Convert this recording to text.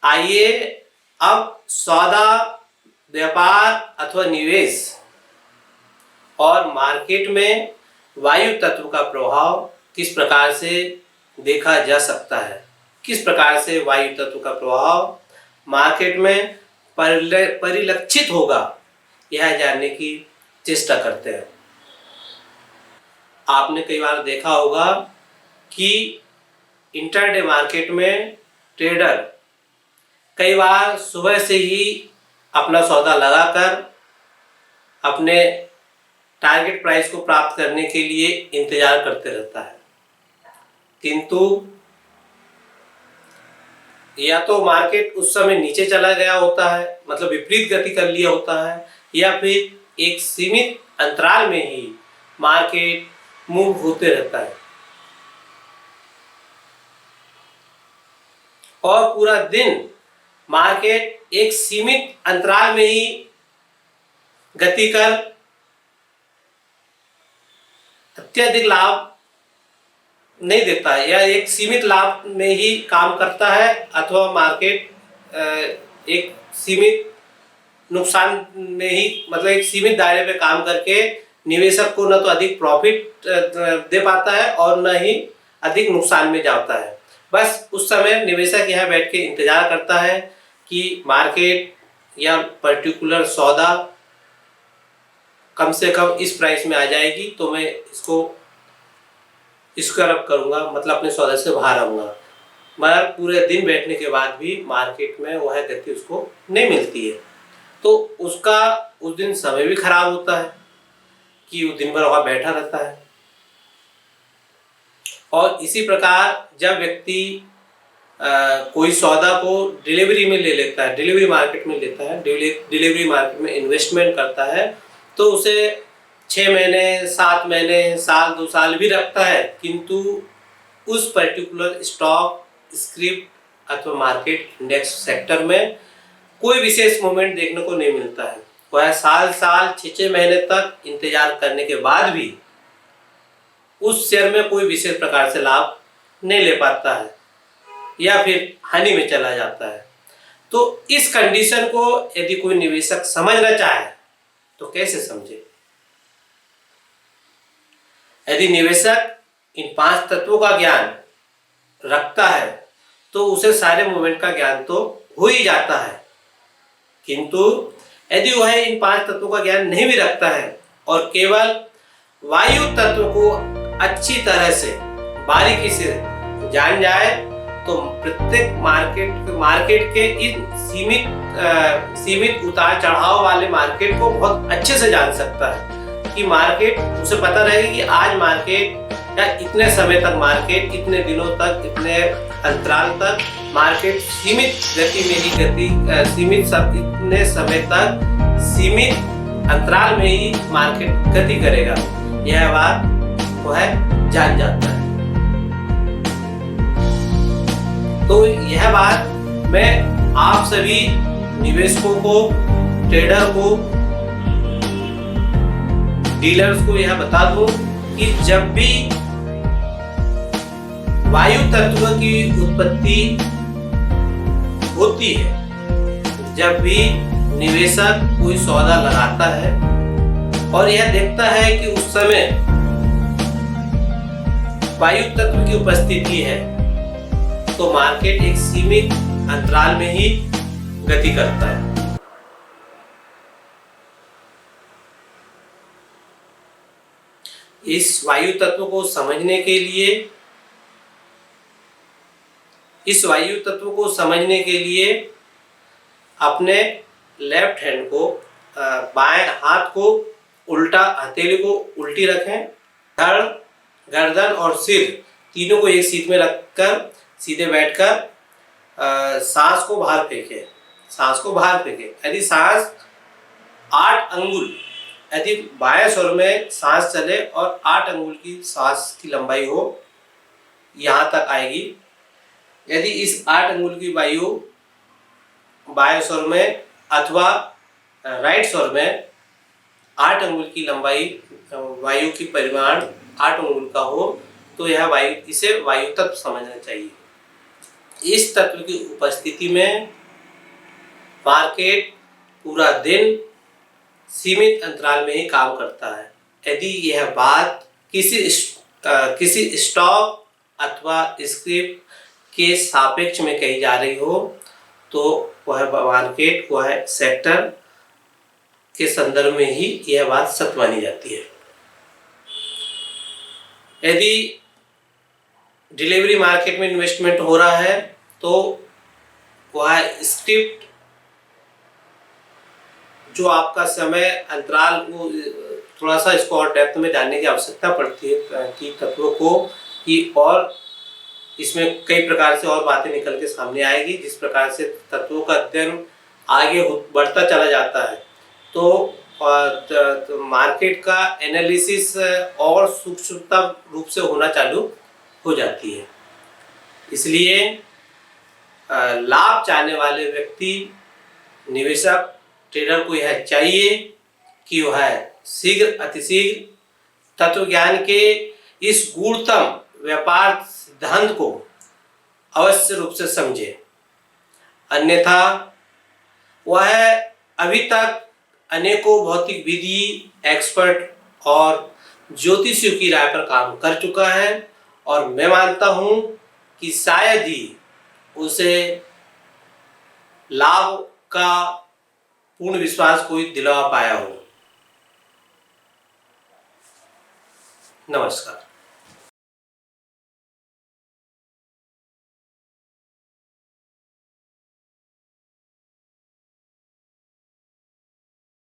आइए अब सौदा, व्यापार अथवा निवेश और मार्केट में वायु तत्व का प्रभाव किस प्रकार से देखा जा सकता है, किस प्रकार से वायु तत्व का प्रभाव मार्केट में परिलक्षित होगा, यह जानने की चेष्टा करते हैं। आपने कई बार देखा होगा कि इंटरडे मार्केट में ट्रेडर कई बार सुबह से ही अपना सौदा लगाकर अपने टारगेट प्राइस को प्राप्त करने के लिए इंतजार करते रहता है, किंतु या तो मार्केट उस समय नीचे चला गया होता है, मतलब विपरीत गति कर लिया होता है, या फिर एक सीमित अंतराल में ही मार्केट मूव होते रहता है और पूरा दिन मार्केट एक सीमित अंतराल में ही गति कर अत्यधिक लाभ नहीं देता है या एक सीमित लाभ में ही काम करता है, अथवा मार्केट एक सीमित नुकसान में ही, मतलब एक सीमित दायरे में काम करके निवेशक को न तो अधिक प्रॉफिट दे पाता है और न ही अधिक नुकसान में जाता है। बस उस समय निवेशक यहाँ बैठ के इंतजार करता है कि मार्केट या पर्टिकुलर सौदा कम से कम इस प्राइस में आ जाएगी तो मैं इसको स्क्वायर अप करूंगा, मतलब अपने सौदे से बाहर आऊंगा। मगर पूरे दिन बैठने के बाद भी मार्केट में वह गति उसको नहीं मिलती है, तो उसका उस दिन समय भी खराब होता है कि वो दिन भर वहां बैठा रहता है। और इसी प्रकार जब व्यक्ति कोई सौदा को डिलीवरी में ले लेता है, डिलीवरी मार्केट में लेता है, डिलीवरी मार्केट में इन्वेस्टमेंट करता है, तो उसे 6 महीने, 7 महीने, साल, 2 साल भी रखता है, किंतु उस पर्टिकुलर स्टॉक, स्क्रिप्ट अथवा मार्केट इंडेक्स सेक्टर में कोई विशेष मोमेंट देखने को नहीं मिलता है। वह साल 6 महीने तक इंतजार करने के बाद भी उस शेयर में कोई विशेष प्रकार से लाभ नहीं ले पाता है या फिर हानि में चला जाता है। तो इस कंडीशन को यदि कोई निवेशक समझना चाहे तो कैसे समझे? यदि निवेशक इन 5 तत्वों का ज्ञान रखता है तो उसे सारे मूवमेंट का ज्ञान तो हो ही जाता है, किंतु यदि वह इन 5 तत्वों का ज्ञान नहीं भी रखता है और केवल वायु तत्व को अच्छी तरह से बारीकी से जान जाए तो प्रत्येक मार्केट के इन सीमित उतार चढ़ाव वाले मार्केट को बहुत अच्छे से जान सकता है कि मार्केट, उसे पता रहेगा कि आज मार्केट या इतने समय तक मार्केट, इतने दिनों तक, इतने अंतराल तक मार्केट सीमित गति में ही इतने समय तक सीमित अंतराल में ही मार्केट गति करेगा, यह बात वह जान जाता है। तो यह बात मैं आप सभी निवेशकों को, ट्रेडर को, डीलर्स को यह बता दूं कि जब भी वायु तत्व की उत्पत्ति होती है, जब भी निवेशक कोई सौदा लगाता है और यह देखता है कि उस समय वायु तत्व की उपस्थिति है, तो मार्केट एक सीमित अंतराल में ही गति करता है। इस वायु तत्व को समझने के लिए अपने लेफ्ट हैंड को, बाएं हाथ को उल्टा, हथेली को उल्टी रखें, धड़, गर्दन और सिर तीनों को एक सीट में रखकर सीधे बैठकर सांस को बाहर फेंकें। यदि सांस 8 अंगुल, यदि बाएं स्वर में सांस चले और 8 अंगुल की सांस की लंबाई हो, यहाँ तक आएगी। यदि इस 8 अंगुल की वायु बाएं स्वर में अथवा राइट स्वर में 8 अंगुल की लंबाई, वायु की परिमाण 8 अंगुल का हो, तो यह वायु, इसे वायु तत्व समझना चाहिए। इस तत्व की उपस्थिति में मार्केट पूरा दिन सीमित अंतराल में ही काम करता है। यदि यह बात किसी स्टॉक अथवा स्क्रिप्ट के सापेक्ष में कही जा रही हो तो वह मार्केट, वह सेक्टर के संदर्भ में ही यह बात सत्य मानी जाती है। यदि डिलीवरी मार्केट में इन्वेस्टमेंट हो रहा है तो वह स्क्रिप्ट जो आपका समय अंतराल, वो थोड़ा सा इसको और डेप्थ में जानने की आवश्यकता पड़ती है कि तत्वों को, कि और इसमें कई प्रकार से और बातें निकल के सामने आएगी। जिस प्रकार से तत्वों का अध्ययन आगे बढ़ता चला जाता है तो मार्केट का एनालिसिस और सूक्ष्मता रूप से होना चालू हो जाती है। इसलिए लाभ चाहने वाले व्यक्ति, निवेशक, ट्रेडर को यह चाहिए कि वह शीघ्र अतिशीघ्र तत्व ज्ञान के इस गूढ़तम व्यापार सिद्धांत को अवश्य रूप से समझे, अन्यथा वह अभी तक अनेकों भौतिक विधि, एक्सपर्ट और ज्योतिषियों की राय पर काम कर चुका है और मैं मानता हूं कि शायद ही उसे लाभ का पूर्ण विश्वास कोई दिला पाया हो। नमस्कार।